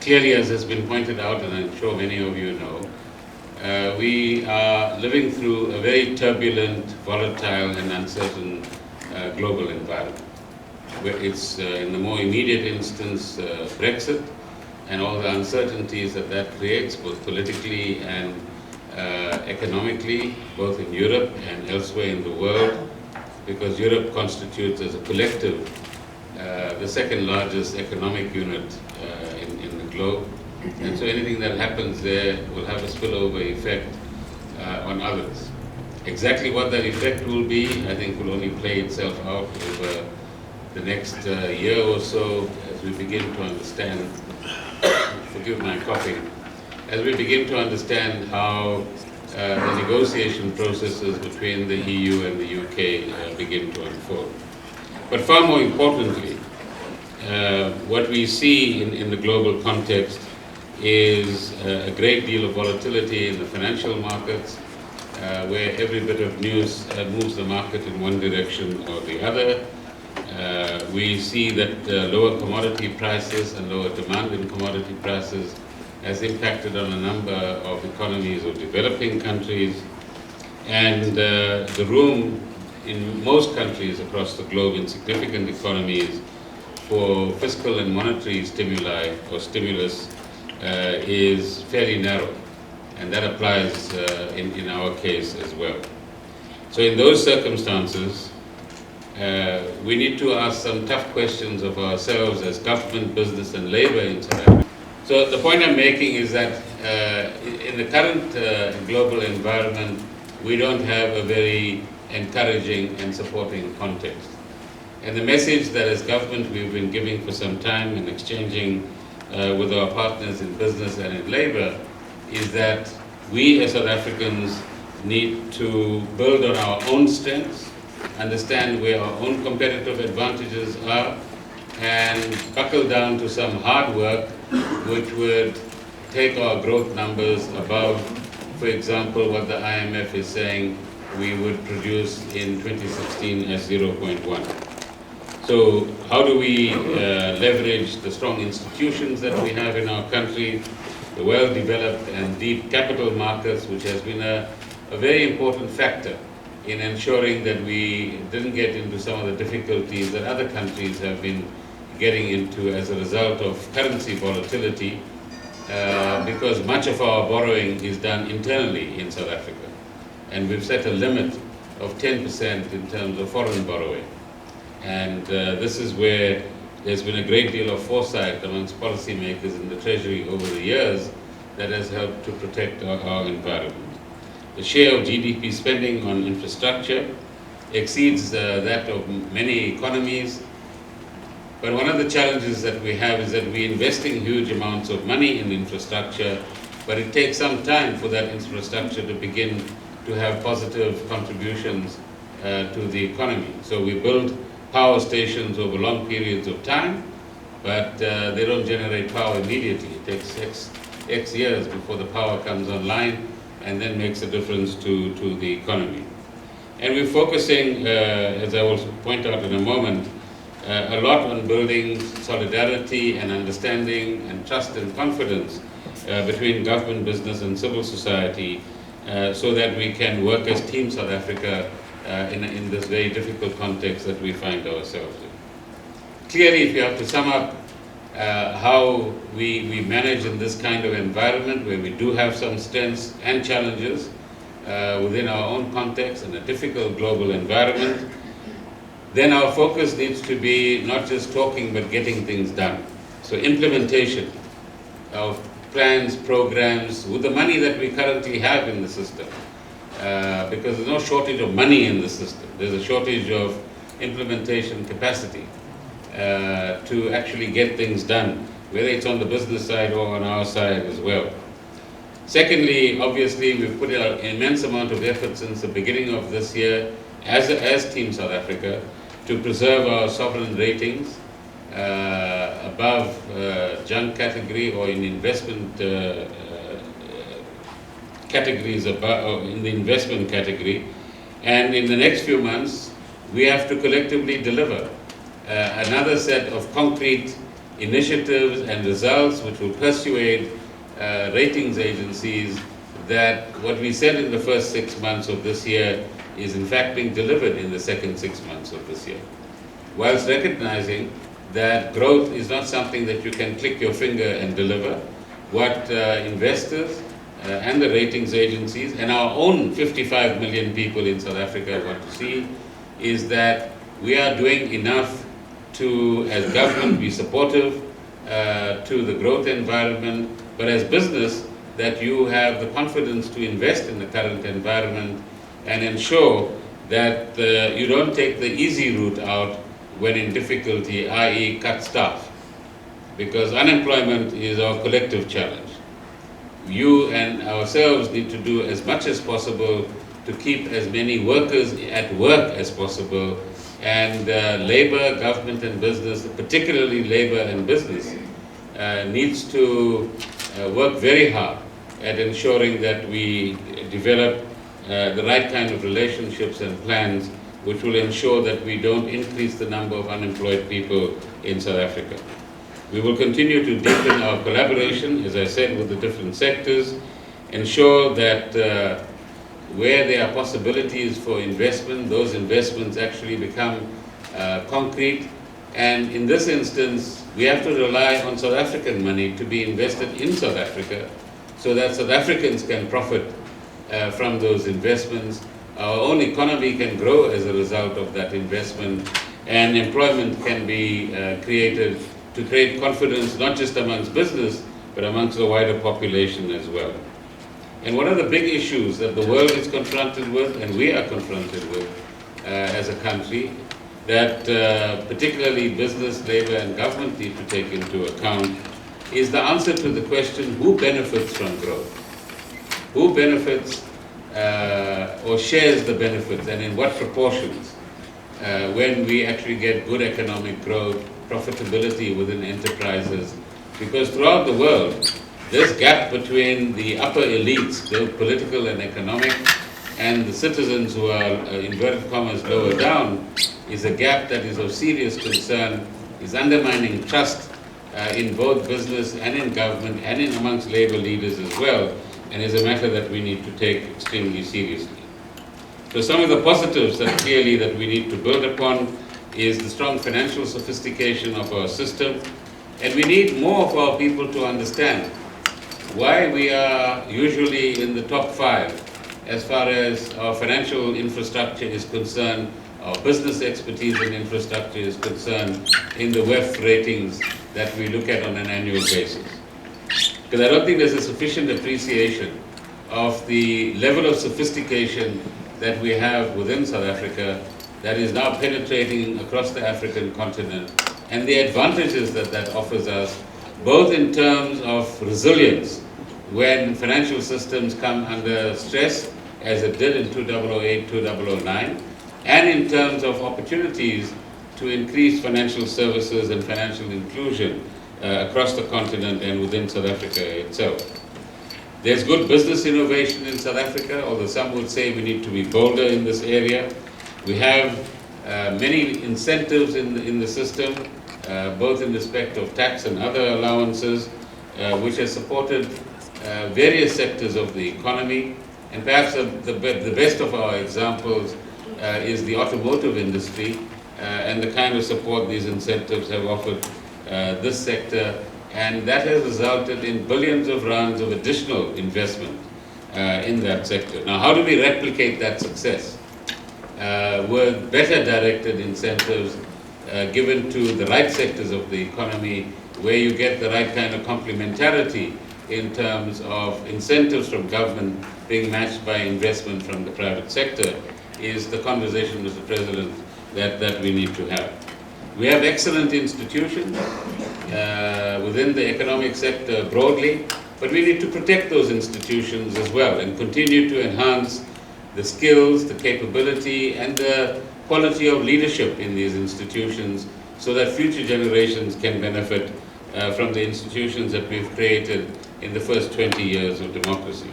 Clearly, as has been pointed out, and I'm sure many of you know, we are living through a very turbulent, volatile and uncertain global environment. Where it's in the more immediate instance Brexit and all the uncertainties that that creates, both politically and economically, both in Europe and elsewhere in the world, because Europe constitutes as a collective the second largest economic unit in the globe. And so anything that happens there will have a spillover effect on others. Exactly what that effect will be, I think, will only play itself out over the next year or so as we begin to understand, forgive my coughing, as we begin to understand how the negotiation processes between the EU and the UK begin to unfold. But far more importantly, what we see in the global context is a great deal of volatility in the financial markets, where every bit of news moves the market in one direction or the other. We see that lower commodity prices and lower demand in commodity prices has impacted on a number of economies of developing countries, and the room in most countries across the globe in significant economies for fiscal and monetary stimuli or stimulus is fairly narrow, and that applies in our case as well. So in those circumstances, we need to ask some tough questions of ourselves as government, business and labor in South Africa. So the point I'm making is that in the current global environment, we don't have a very encouraging and supporting context. And the message that as government we've been giving for some time and exchanging with our partners in business and in labor is that we as South Africans need to build on our own strengths, understand where our own competitive advantages are, and buckle down to some hard work which would take our growth numbers above, for example, what the IMF is saying we would produce in 2016 as 0.1. So how do we leverage the strong institutions that we have in our country, the well-developed and deep capital markets, which has been a very important factor in ensuring that we didn't get into some of the difficulties that other countries have been getting into as a result of currency volatility, because much of our borrowing is done internally in South Africa. And we've set a limit of 10% in terms of foreign borrowing. And this is where there's been a great deal of foresight amongst policymakers in the Treasury over the years that has helped to protect our environment. The share of GDP spending on infrastructure exceeds that of many economies. But one of the challenges that we have is that we're investing huge amounts of money in infrastructure, but it takes some time for that infrastructure to begin to have positive contributions to the economy. So we build power stations over long periods of time, but they don't generate power immediately. It takes X years before the power comes online and then makes a difference to the economy. And we're focusing, as I will point out in a moment, a lot on building solidarity and understanding and trust and confidence between government, business and civil society, so that we can work as Team South Africa in this very difficult context that we find ourselves in. Clearly, if you have to sum up how we manage in this kind of environment where we do have some strengths and challenges within our own context in a difficult global environment, then our focus needs to be not just talking but getting things done. So implementation of plans, programs, with the money that we currently have in the system. Because there's no shortage of money in the system. There's a shortage of implementation capacity to actually get things done, whether it's on the business side or on our side as well. Secondly, obviously, we've put an immense amount of effort since the beginning of this year as Team South Africa to preserve our sovereign ratings above junk category or in investment categories above, in the investment category. And in the next few months, we have to collectively deliver another set of concrete initiatives and results which will persuade ratings agencies that what we said in the first 6 months of this year is in fact being delivered in the second 6 months of this year. Whilst recognizing that growth is not something that you can click your finger and deliver, what investors and the ratings agencies and our own 55 million people in South Africa want to see is that we are doing enough to, as government, be supportive to the growth environment, but as business, that you have the confidence to invest in the current environment and ensure that you don't take the easy route out when in difficulty, i.e. cut staff, because unemployment is our collective challenge. You and ourselves need to do as much as possible to keep as many workers at work as possible, and labor, government and business, particularly labor and business, needs to work very hard at ensuring that we develop the right kind of relationships and plans which will ensure that we don't increase the number of unemployed people in South Africa. We will continue to deepen our collaboration, as I said, with the different sectors, ensure that where there are possibilities for investment, those investments actually become concrete. And in this instance, we have to rely on South African money to be invested in South Africa so that South Africans can profit from those investments. Our own economy can grow as a result of that investment, and employment can be created to create confidence not just amongst business, but amongst the wider population as well. And one of the big issues that the world is confronted with, and we are confronted with as a country, that particularly business, labor and government need to take into account, is the answer to the question, who benefits from growth? Who benefits or shares the benefits, and in what proportions when we actually get good economic growth, profitability within enterprises? Because throughout the world, this gap between the upper elites, both political and economic, and the citizens who are, inverted commas, lower down, is a gap that is of serious concern, is undermining trust in both business and in government and in amongst labor leaders as well, and is a matter that we need to take extremely seriously. So some of the positives that clearly that we need to build upon is the strong financial sophistication of our system, and we need more of our people to understand why we are usually in the top 5 as far as our financial infrastructure is concerned, our business expertise and infrastructure is concerned in the WEF ratings that we look at on an annual basis. Because I don't think there's a sufficient appreciation of the level of sophistication that we have within South Africa that is now penetrating across the African continent, and the advantages that that offers us, both in terms of resilience when financial systems come under stress, as it did in 2008, 2009, and in terms of opportunities to increase financial services and financial inclusion across the continent and within South Africa itself. There's good business innovation in South Africa, although some would say we need to be bolder in this area. We have many incentives in the system, both in respect of tax and other allowances, which has supported various sectors of the economy. And perhaps the best of our examples is the automotive industry and the kind of support these incentives have offered this sector. And that has resulted in billions of rands of additional investment in that sector. Now, how do we replicate that success? With better directed incentives given to the right sectors of the economy, where you get the right kind of complementarity in terms of incentives from government being matched by investment from the private sector, is the conversation, Mr. President, that we need to have. We have excellent institutions within the economic sector broadly, but we need to protect those institutions as well and continue to enhance the skills, the capability, and the quality of leadership in these institutions so that future generations can benefit from the institutions that we've created in the first 20 years of democracy.